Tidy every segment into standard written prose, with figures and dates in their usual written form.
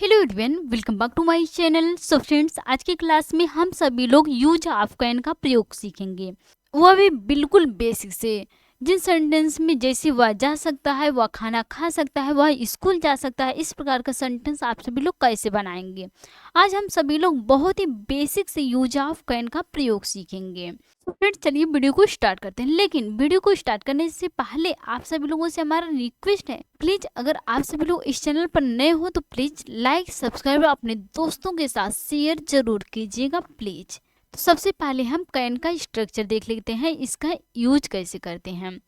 Hello everyone, welcome back to my channel. So friends, आज की class में हम सभी लोग यूज ऑफ कैन का प्रयोग सीखेंगे, वह भी बिल्कुल बेसिक से। जिन सेंटेंस में जैसे वह जा सकता है, वह खाना खा सकता है, वह स्कूल जा सकता है, इस प्रकार का सेंटेंस आप सभी लोग कैसे बनाएंगे। आज हम सभी लोग बहुत ही बेसिक से यूज ऑफ कैन का प्रयोग सीखेंगे। तो फ्रेंड्स, चलिए वीडियो को स्टार्ट करते हैं। लेकिन वीडियो को स्टार्ट करने से पहले आप सभी लोगों से हमारा रिक्वेस्ट है, प्लीज अगर आप सभी लोग इस चैनल पर नए हो तो प्लीज लाइक सब्सक्राइब अपने दोस्तों के साथ शेयर जरूर कीजिएगा प्लीज। तो सबसे पहले हम कैन का स्ट्रक्चर देख लेते हैं, इसका यूज कैसे करते हैं।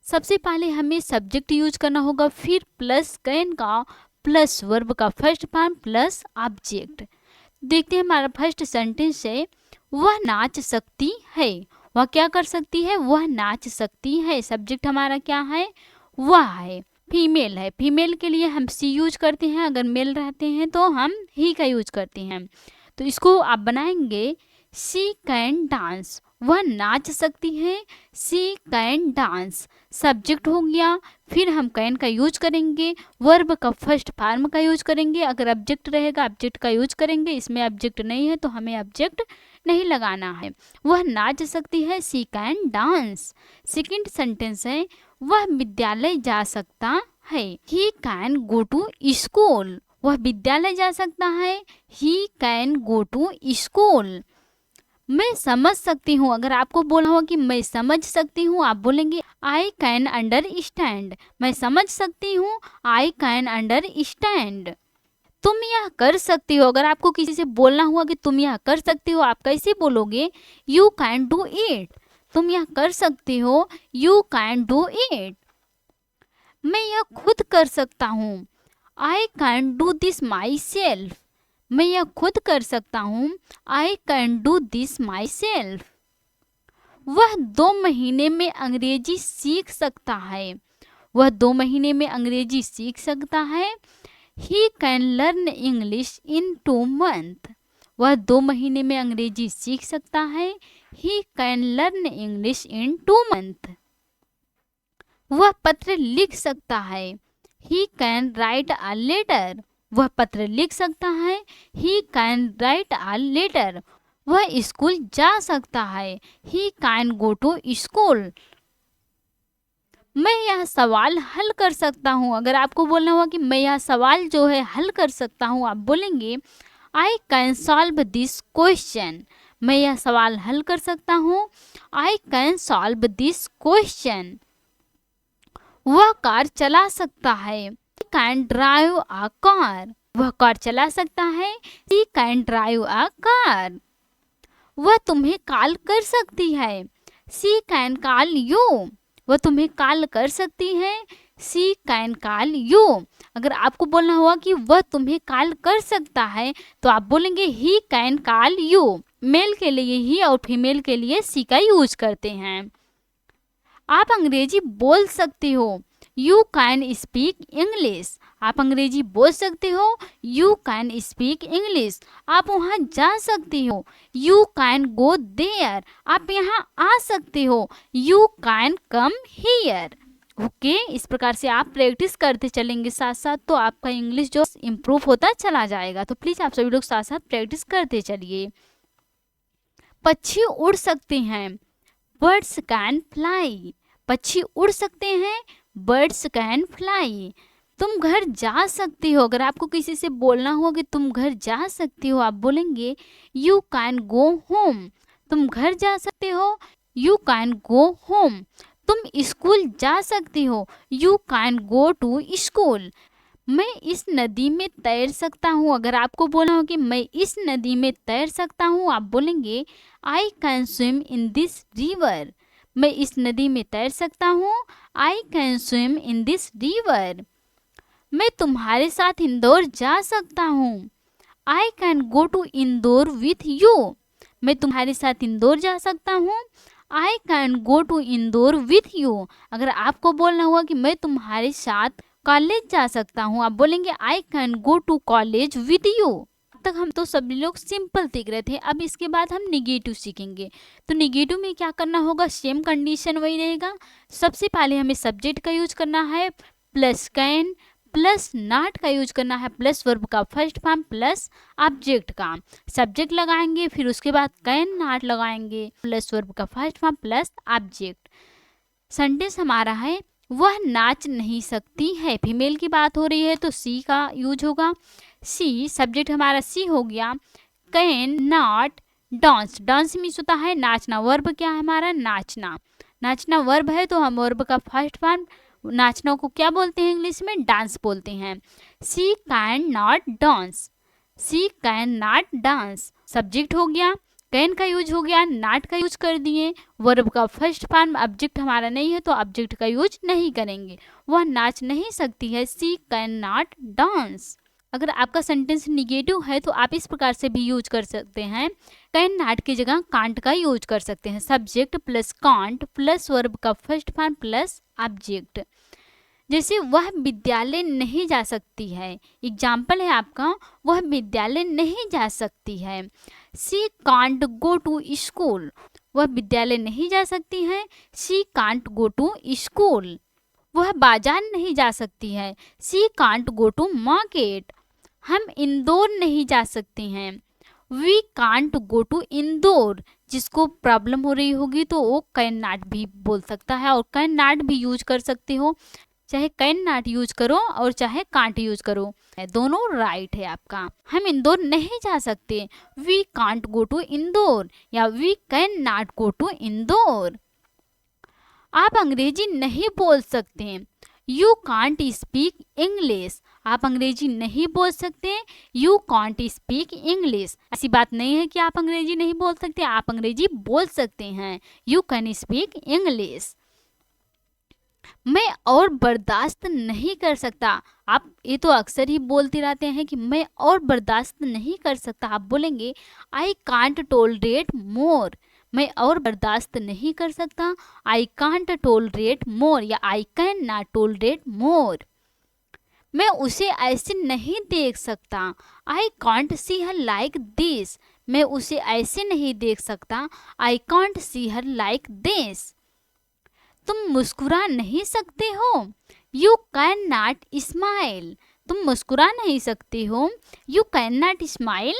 सबसे पहले हमें सब्जेक्ट यूज करना होगा, फिर प्लस कैन का प्लस वर्ब का फर्स्ट फॉर्म प्लस ऑब्जेक्ट। देखते हैं हमारा फर्स्ट सेंटेंस है, वह नाच सकती है। वह क्या कर सकती है? वह नाच सकती है। सब्जेक्ट हमारा क्या है? वह है। फीमेल है, फीमेल के लिए हम सी यूज करते हैं, अगर मेल रहते हैं तो हम ही का यूज करते हैं। तो इसको आप बनाएंगे सी कैन डांस। वह नाच सकती है, सी कैन डांस। सब्जेक्ट हो गया, फिर हम कैन का यूज करेंगे, वर्ब का फर्स्ट फॉर्म का यूज करेंगे, अगर ऑब्जेक्ट रहेगा ऑब्जेक्ट का यूज करेंगे, इसमें ऑब्जेक्ट नहीं है तो हमें ऑब्जेक्ट नहीं लगाना है। वह नाच सकती है, she can dance. Second sentence है, वह विद्यालय जा सकता है, he can go to school. वह विद्यालय जा सकता है, he can go to school. मैं समझ सकती हूँ, अगर आपको बोला हो कि मैं समझ सकती हूँ, आप बोलेंगे आई कैन अंडरस्टैंड। मैं समझ सकती हूँ, आई कैन अंडरस्टैंड। तुम यह कर सकती हो, अगर आपको किसी से बोलना हुआ कि तुम यह कर सकती हो, आप कैसे बोलोगे? You can do it. तुम यह कर सकती हो, यू कैन डू इट। मैं यह खुद कर सकता हूँ, I can do this my self. मैं यह खुद कर सकता हूँ, I can do this my self. वह 2 महीने में अंग्रेजी सीख सकता है। वह 2 महीने में अंग्रेजी सीख सकता है, he can learn English in 2 months। वह 2 महीने में अंग्रेजी सीख सकता है, he can learn English in 2 months। वह पत्र लिख सकता है, he can write a letter. वह पत्र लिख सकता है, he can write a letter. वह स्कूल जा सकता है, he can go to school. मैं यह सवाल हल कर सकता हूँ, अगर आपको बोलना हुआ कि मैं यह सवाल जो है हल कर सकता हूँ, आप बोलेंगे I can solve this question. मैं यह सवाल हल कर सकता हूँ, I can solve this question. वह कार चला सकता है, he can drive a car. वह कार चला सकता है, he can drive a car. वह तुम्हें कॉल कर सकती है, सी कैन कॉल यू। वह तुम्हें कॉल कर सकती है, सी कैन कॉल यू। अगर आपको बोलना हुआ कि वह तुम्हें कॉल कर सकता है तो आप बोलेंगे he can call you. Mail के लिए ही और फीमेल के लिए सी का यूज करते हैं। आप अंग्रेजी बोल सकती हो, यू कैन स्पीक इंग्लिश। आप अंग्रेजी बोल सकते हो, यू कैन स्पीक इंग्लिश। आप वहाँ जा सकती हो, यू कैन गो देयर। आप यहाँ आ सकते हो, you can come here. Okay, इस प्रकार से आप प्रैक्टिस करते चलेंगे साथ साथ, तो आपका इंग्लिश जो इम्प्रूव होता चला जाएगा। तो प्लीज़ आप सभी लोग साथ साथ प्रैक्टिस करते चलिए। पक्षी उड़ सकते हैं, बर्ड्स कैन फ्लाई। पक्षी उड़ सकते हैं, बर्ड्स कैन फ्लाई। तुम घर जा सकती हो, अगर आपको किसी से बोलना हो कि तुम घर जा सकती हो, आप बोलेंगे यू कैन गो होम। तुम घर जा सकते हो, यू कैन गो होम। तुम स्कूल जा सकती हो, you can go to school. मैं इस नदी में तैर सकता हूँ, अगर आपको बोलना हो कि मैं इस नदी में तैर सकता हूँ, आप बोलेंगे I can swim in this river. मैं इस नदी में तैर सकता हूँ, I can swim in this river. मैं तुम्हारे साथ इंदौर जा सकता हूँ, I can go to Indore with you. मैं तुम्हारे साथ इंदौर जा सकता हूँ, I can go to Indore with you. अगर आपको बोलना हुआ कि मैं तुम्हारे साथ कॉलेज जा सकता हूँ, आप बोलेंगे I can go to college with you. अब तक हम तो सभी लोग सिंपल सीख रहे थे, अब इसके बाद हम निगेटिव सीखेंगे। तो निगेटिव में क्या करना होगा? सेम कंडीशन वही रहेगा। सबसे पहले हमें सब्जेक्ट का यूज करना है, प्लस कैन प्लस नॉट का यूज करना है, प्लस वर्ब का फर्स्ट फॉर्म प्लस ऑब्जेक्ट का, सब्जेक्ट लगाएंगे, फिर उसके बाद कैन नॉट लगाएंगे, प्लस वर्ब का first form plus object. Sentence हमारा है वह नाच नहीं सकती है, फीमेल की बात हो रही है तो सी का यूज होगा। सी सब्जेक्ट हमारा सी हो गया। Can not dance, dance means होता है नाचना, वर्ब क्या है हमारा नाचना, नाचना वर्ब है तो हम वर्ब का फर्स्ट फॉर्म नाचना को क्या बोलते हैं इंग्लिश में, डांस बोलते हैं। She can not dance, she can not dance subject हो गया, कैन का यूज हो गया, नॉट का यूज कर दिए, वर्ब का फर्स्ट फॉर्म ऑब्जेक्ट हमारा नहीं है तो ऑब्जेक्ट का यूज नहीं करेंगे, वह नाच नहीं सकती है, सी कैन नॉट डांस। अगर आपका सेंटेंस निगेटिव है तो आप इस प्रकार से भी यूज कर सकते हैं, कैन नॉट की जगह कांट का यूज कर सकते हैं, subject plus can't plus verb का फर्स्ट फॉर्म प्लस ऑब्जेक्ट। जैसे वह विद्यालय नहीं जा सकती है, एग्जाम्पल है आपका, वह विद्यालय नहीं जा सकती है, she can't go to school, वह विद्यालय नहीं जा सकती है, she can't go to school. वह बाजार नहीं जा सकती है, she can't go to market. हम इंदौर नहीं जा सकते हैं, we can't go to Indore. जिसको प्रॉब्लम हो रही होगी तो वो कैन नॉट भी बोल सकता है और कैन नॉट भी यूज कर सकते हो, चाहे कैन नॉट यूज करो और चाहे कांट यूज करो, दोनों राइट है आपका। हम इंदौर नहीं जा सकते, we can't go to Indore या we can not go to Indore. आप अंग्रेजी नहीं बोल सकते, यू कांट स्पीक इंग्लिश, आप अंग्रेजी नहीं बोल सकते, यू कांट स्पीक इंग्लिश। ऐसी बात नहीं है कि आप अंग्रेजी नहीं बोल सकते, आप अंग्रेजी बोल सकते हैं, यू कैन स्पीक इंग्लिश। मैं और बर्दाश्त नहीं कर सकता, आप ये तो अक्सर ही बोलते रहते हैं कि मैं और बर्दाश्त नहीं कर सकता, आप बोलेंगे आई कांट टोलरेट मोर, मैं और बर्दाश्त नहीं कर सकता, आई कांट टोलरेट मोर या आई कैन नॉट टोलरेट मोर। मैं उसे ऐसे नहीं देख सकता, I can't see her like this, मैं उसे ऐसे नहीं देख सकता, I can't see her like this. तुम मुस्कुरा नहीं सकते हो, यू कैन नॉट स्माइल, तुम मुस्कुरा नहीं सकते हो, यू कैन नॉट स्माइल।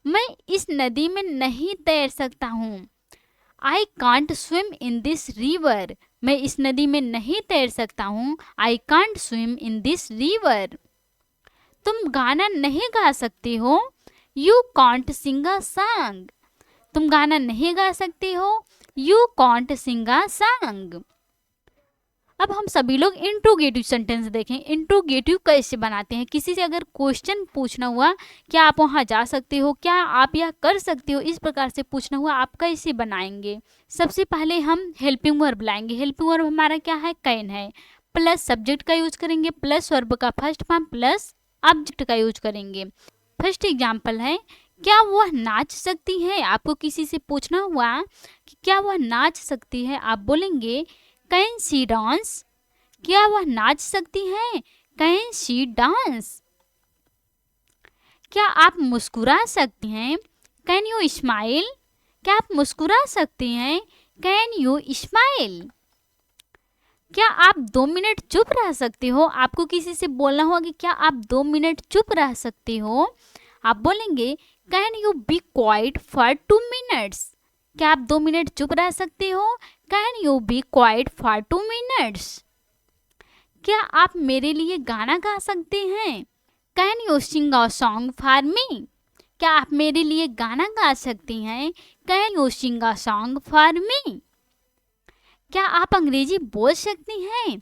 मैं इस नदी में नहीं तैर सकता हूँ, I can't swim in this river, मैं इस नदी में नहीं तैर सकता हूँ, I can't swim in this river. तुम गाना नहीं गा सकते हो, you can't Singh a song, तुम गाना नहीं गा सकते हो, you can't Singh a song. अब हम सभी लोग इंट्रोगेटिव सेंटेंस देखें, इंट्रोगेटिव कैसे बनाते हैं। किसी से अगर क्वेश्चन पूछना हुआ, क्या आप वहां जा सकते हो, क्या आप यह कर सकते हो, इस प्रकार से पूछना हुआ, आप कैसे बनाएंगे। सबसे पहले हम हेल्पिंग वर्ब लाएंगे, हेल्पिंग वर्ब हमारा क्या है, कैन है, प्लस सब्जेक्ट का यूज करेंगे, प्लस वर्ब का फर्स्ट फॉर्म प्लस ऑब्जेक्ट का यूज करेंगे। फर्स्ट एग्जाम्पल है, क्या वह नाच सकती है, आपको किसी से पूछना हुआ कि क्या वह नाच सकती है, आप बोलेंगे कैन शी डांस, क्या वह नाच सकती है, कैन शी डांस। क्या आप मुस्कुरा सकती हैं, कैन यू स्माइल, क्या आप मुस्कुरा सकती हैं, कैन यू स्माइल। क्या आप 2 मिनट चुप रह सकते हो, आपको किसी से बोलना होगा कि क्या आप 2 मिनट चुप रह सकते हो, आप बोलेंगे can you be quiet for 2 minutes, क्या आप 2 मिनट चुप रह सकते हो, can you be quiet for 2 minutes. क्या आप मेरे लिए गाना गा सकते हैं, can you sing a song for me, क्या आप मेरे लिए गाना गा सकती हैं, can you sing a song for me. क्या आप अंग्रेजी बोल सकती हैं,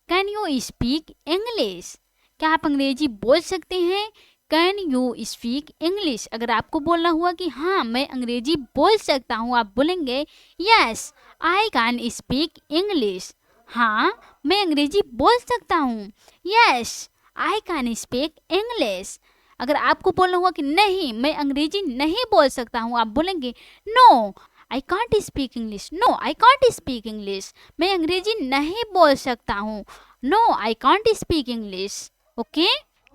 कैन यू स्पीक इंग्लिश, क्या आप अंग्रेजी बोल सकते हैं, कैन यू स्पीक इंग्लिश। अगर आपको बोलना हुआ कि हाँ मैं अंग्रेजी बोल सकता हूँ, आप बोलेंगे yes I can speak English, हाँ मैं अंग्रेजी बोल सकता हूँ, yes I can speak English. अगर आपको बोलना हुआ कि नहीं मैं अंग्रेजी नहीं बोल सकता हूँ, आप बोलेंगे no I can't speak English, no I can't speak English, मैं अंग्रेजी नहीं बोल सकता हूँ, no I can't speak English. Okay,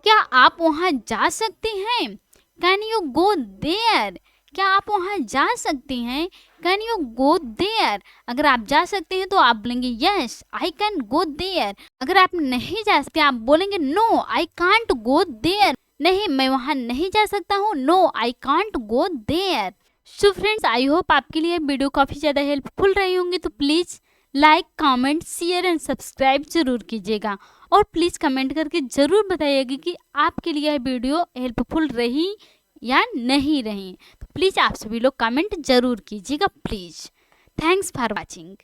क्या आप वहाँ जा सकते हैं, कैन यू गो देयर, क्या आप वहाँ जा सकते हैं? Can you go there? अगर आप जा सकते हैं तो आप बोलेंगे yes I can go there. अगर आप नहीं जा सकते आप बोलेंगे no I can't go there. नहीं, मैं वहाँ नहीं जा सकता हूँ, no I can't go there. So friends, I hope आपके लिए वीडियो काफ़ी ज़्यादा हेल्पफुल रही होंगी। तो please like, comment, share and subscribe जरूर कीजिएगा। और प्लीज़ कमेंट करके ज़रूर बताइएगा कि आपके लिए यह वीडियो हेल्पफुल रही या नहीं रही। तो प्लीज़ आप सभी लोग कमेंट जरूर कीजिएगा प्लीज़। Thanks for watching.